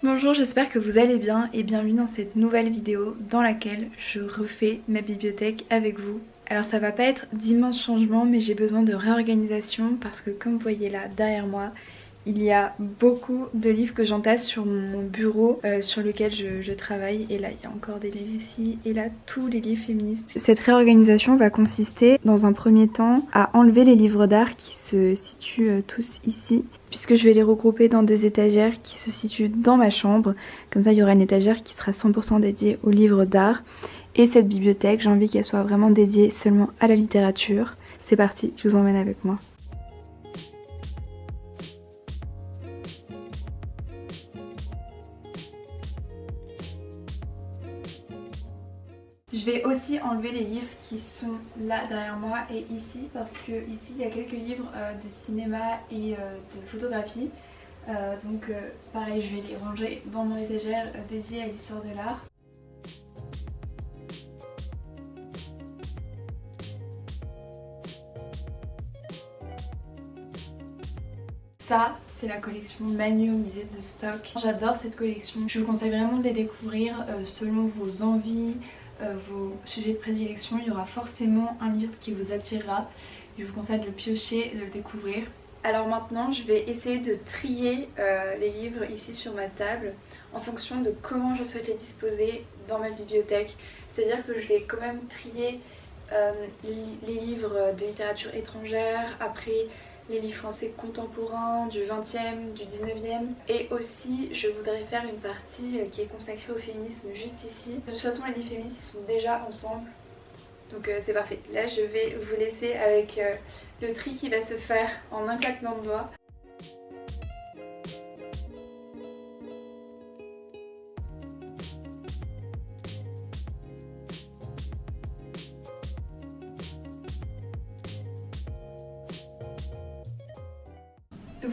Bonjour, j'espère que vous allez bien et bienvenue dans cette nouvelle vidéo dans laquelle je refais ma bibliothèque avec vous. Alors ça va pas être d'immenses changements mais j'ai besoin de réorganisation parce que comme vous voyez là derrière moi, il y a beaucoup de livres que j'entasse sur mon bureau sur lequel je travaille. Et là il y a encore des livres ici et là tous les livres féministes. Cette réorganisation va consister dans un premier temps à enlever les livres d'art qui se situent tous ici, puisque je vais les regrouper dans des étagères qui se situent dans ma chambre. Comme ça il y aura une étagère qui sera 100% dédiée aux livres d'art. Et cette bibliothèque, j'ai envie qu'elle soit vraiment dédiée seulement à la littérature. C'est parti, je vous emmène avec moi. Je vais aussi enlever les livres qui sont là derrière moi et ici parce que ici il y a quelques livres de cinéma et de photographie. Donc pareil, je vais les ranger dans mon étagère dédiée à l'histoire de l'art. Ça, c'est la collection Manu au musée de Stock. J'adore cette collection. Je vous conseille vraiment de les découvrir selon vos envies, vos sujets de prédilection. Il y aura forcément un livre qui vous attirera. Je vous conseille de le piocher et de le découvrir. Alors maintenant, je vais essayer de trier les livres ici sur ma table en fonction de comment je souhaite les disposer dans ma bibliothèque. C'est-à-dire que je vais quand même trier les livres de littérature étrangère, après les livres français contemporains du 20e, du 19e. Et aussi, je voudrais faire une partie qui est consacrée au féminisme juste ici. De toute façon, les livres féministes ils sont déjà ensemble. Donc c'est parfait. Là, je vais vous laisser avec le tri qui va se faire en un claquement de doigts.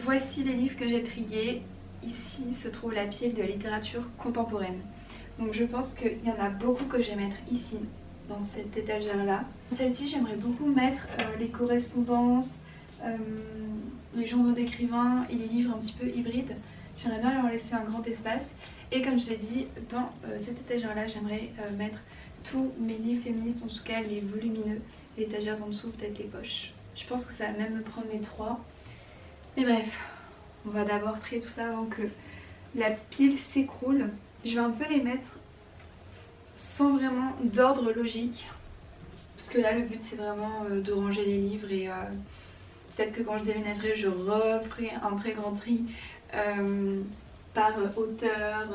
Voici les livres que j'ai triés. Ici se trouve la pile de littérature contemporaine. Donc je pense qu'il y en a beaucoup que je vais mettre ici, dans cette étagère là. Celle-ci j'aimerais beaucoup mettre les correspondances, les journaux d'écrivains et les livres un petit peu hybrides. J'aimerais bien leur laisser un grand espace. Et comme je l'ai dit, dans cette étagère là j'aimerais mettre tous mes livres féministes, en tout cas les volumineux. L'étagère d'en dessous, peut-être les poches. Je pense que ça va même me prendre les trois. Mais bref, on va d'abord trier tout ça avant que la pile s'écroule. Je vais un peu les mettre sans vraiment d'ordre logique. Parce que là le but c'est vraiment de ranger les livres et peut-être que quand je déménagerai je referai un très grand tri par auteur.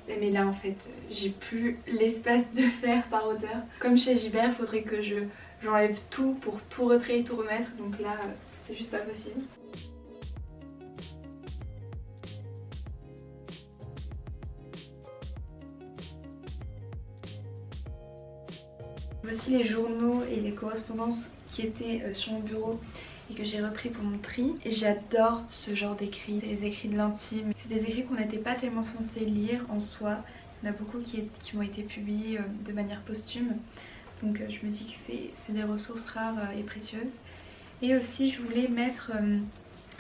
Mais là en fait j'ai plus l'espace de faire par auteur. Comme chez Gibert, il faudrait que j'enlève tout pour tout retrier, tout remettre. Donc là c'est juste pas possible. Voici les journaux et les correspondances qui étaient sur mon bureau et que j'ai repris pour mon tri. Et j'adore ce genre d'écrits, c'est les écrits de l'intime. C'est des écrits qu'on n'était pas tellement censé lire en soi. Il y en a beaucoup qui m'ont été publiés de manière posthume. Donc je me dis que c'est des ressources rares et précieuses. Et aussi je voulais mettre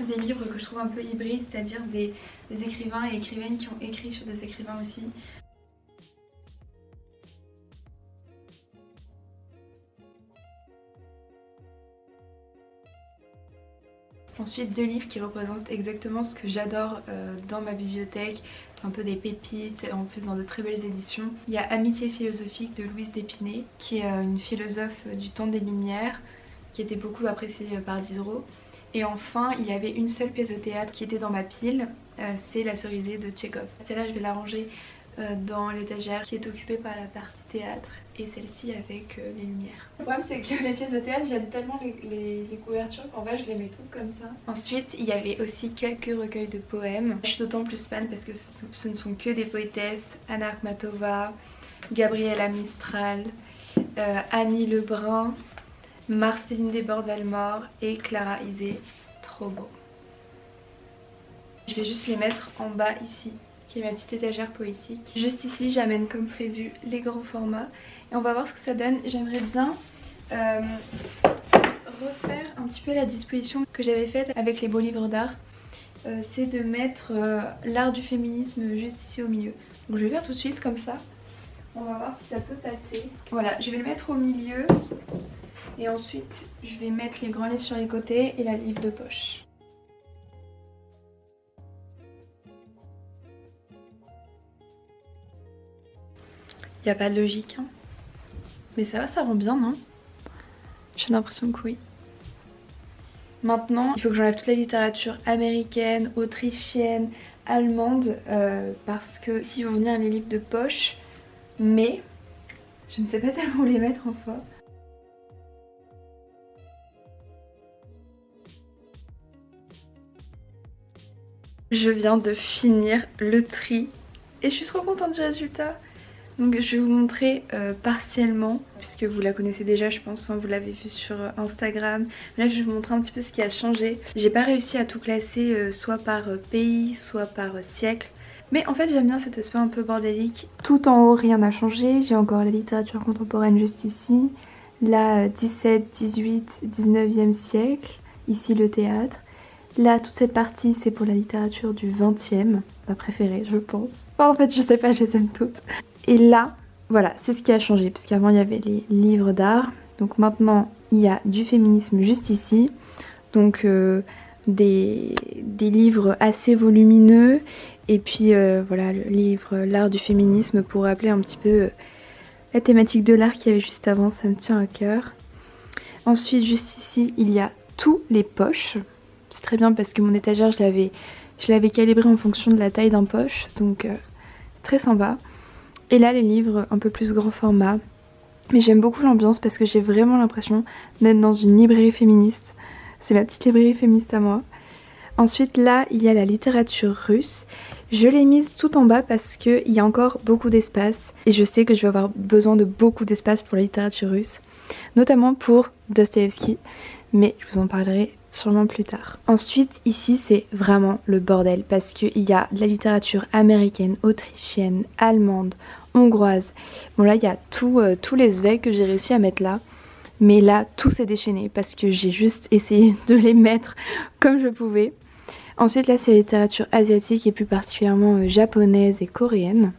des livres que je trouve un peu hybrides, c'est-à-dire des écrivains et écrivaines qui ont écrit sur des écrivains aussi. Ensuite, deux livres qui représentent exactement ce que j'adore dans ma bibliothèque. C'est un peu des pépites, en plus dans de très belles éditions. Il y a Amitié philosophique de Louise d'Épinay, qui est une philosophe du temps des Lumières, qui était beaucoup appréciée par Diderot. Et enfin, il y avait une seule pièce de théâtre qui était dans ma pile, c'est La Cerisée de Tchekhov. Celle-là, je vais la ranger dans l'étagère qui est occupée par la partie théâtre et celle-ci avec les lumières. Le problème c'est que les pièces de théâtre, j'aime tellement les couvertures qu'en fait je les mets toutes comme ça. Ensuite il y avait aussi quelques recueils de poèmes. Je suis d'autant plus fan parce que ce ne sont que des poétesses. Anna Akhmatova, Gabriela Mistral, Annie Lebrun, Marceline Desbordes-Valmore et Clara Isé. Trop beau. Je vais juste les mettre en bas ici, qui est ma petite étagère poétique. Juste ici j'amène comme prévu les grands formats et on va voir ce que ça donne. J'aimerais bien refaire un petit peu la disposition que j'avais faite avec les beaux livres d'art c'est de mettre l'art du féminisme juste ici au milieu. Donc je vais faire tout de suite comme ça. On va voir si ça peut passer. Voilà, je vais le mettre au milieu. Et ensuite, je vais mettre les grands livres sur les côtés et la livre de poche. Il n'y a pas de logique, hein. Mais ça va, ça rend bien, non? J'ai l'impression que oui. Maintenant, il faut que j'enlève toute la littérature américaine, autrichienne, allemande, parce que ici vont venir les livres de poche, mais je ne sais pas tellement où les mettre en soi. Je viens de finir le tri et je suis trop contente du résultat. Donc je vais vous montrer partiellement, puisque vous la connaissez déjà je pense, hein, vous l'avez vu sur Instagram. Là je vais vous montrer un petit peu ce qui a changé. J'ai pas réussi à tout classer soit par pays, soit par siècle. Mais en fait j'aime bien cet aspect un peu bordélique. Tout en haut rien n'a changé, j'ai encore la littérature contemporaine juste ici. Là 17, 18, 19e siècle, ici le théâtre. Là toute cette partie c'est pour la littérature du 20e, ma préférée je pense. Enfin, en fait je sais pas, je les aime toutes. Et là, voilà, c'est ce qui a changé, parce qu'avant il y avait les livres d'art, donc maintenant il y a du féminisme juste ici, donc des livres assez volumineux, et puis voilà, le livre l'art du féminisme pour rappeler un petit peu la thématique de l'art qu'il y avait juste avant, ça me tient à cœur. Ensuite, juste ici, il y a tous les poches, c'est très bien parce que mon étagère je l'avais calibrée en fonction de la taille d'un poche, donc très sympa. Et là les livres un peu plus grand format, mais j'aime beaucoup l'ambiance parce que j'ai vraiment l'impression d'être dans une librairie féministe. C'est ma petite librairie féministe à moi. Ensuite là il y a la littérature russe. Je l'ai mise tout en bas parce qu'il y a encore beaucoup d'espace et je sais que je vais avoir besoin de beaucoup d'espace pour la littérature russe, notamment pour Dostoïevski, mais je vous en parlerai sûrement plus tard. Ensuite ici c'est vraiment le bordel parce qu'il y a de la littérature américaine, autrichienne, allemande, hongroise. Bon là il y a tous les Zweig que j'ai réussi à mettre là, mais là tout s'est déchaîné parce que j'ai juste essayé de les mettre comme je pouvais. Ensuite là c'est la littérature asiatique et plus particulièrement japonaise et coréenne.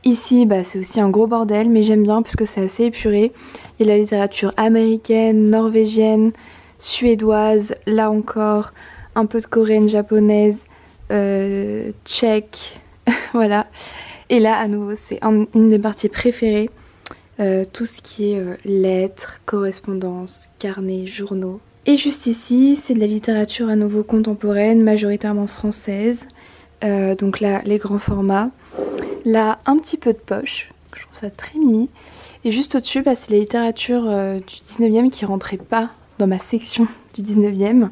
Ici bah, c'est aussi un gros bordel mais j'aime bien parce que c'est assez épuré. Il y a la littérature américaine, norvégienne, suédoise, là encore un peu de coréenne, japonaise, tchèque, voilà. Et là à nouveau c'est une de mes parties préférées, tout ce qui est lettres, correspondances, carnets, journaux. Et juste ici c'est de la littérature à nouveau contemporaine, majoritairement française, donc là les grands formats. Là un petit peu de poche, je trouve ça très mimi. Et juste au-dessus bah, c'est la littérature du 19e qui rentrait pas dans ma section du 19e.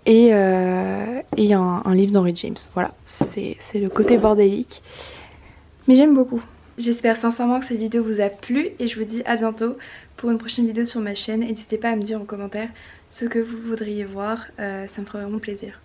Et il y a un livre d'Henry James. Voilà, c'est le côté bordélique. Mais j'aime beaucoup. J'espère sincèrement que cette vidéo vous a plu et je vous dis à bientôt pour une prochaine vidéo sur ma chaîne. N'hésitez pas à me dire en commentaire ce que vous voudriez voir, ça me ferait vraiment plaisir.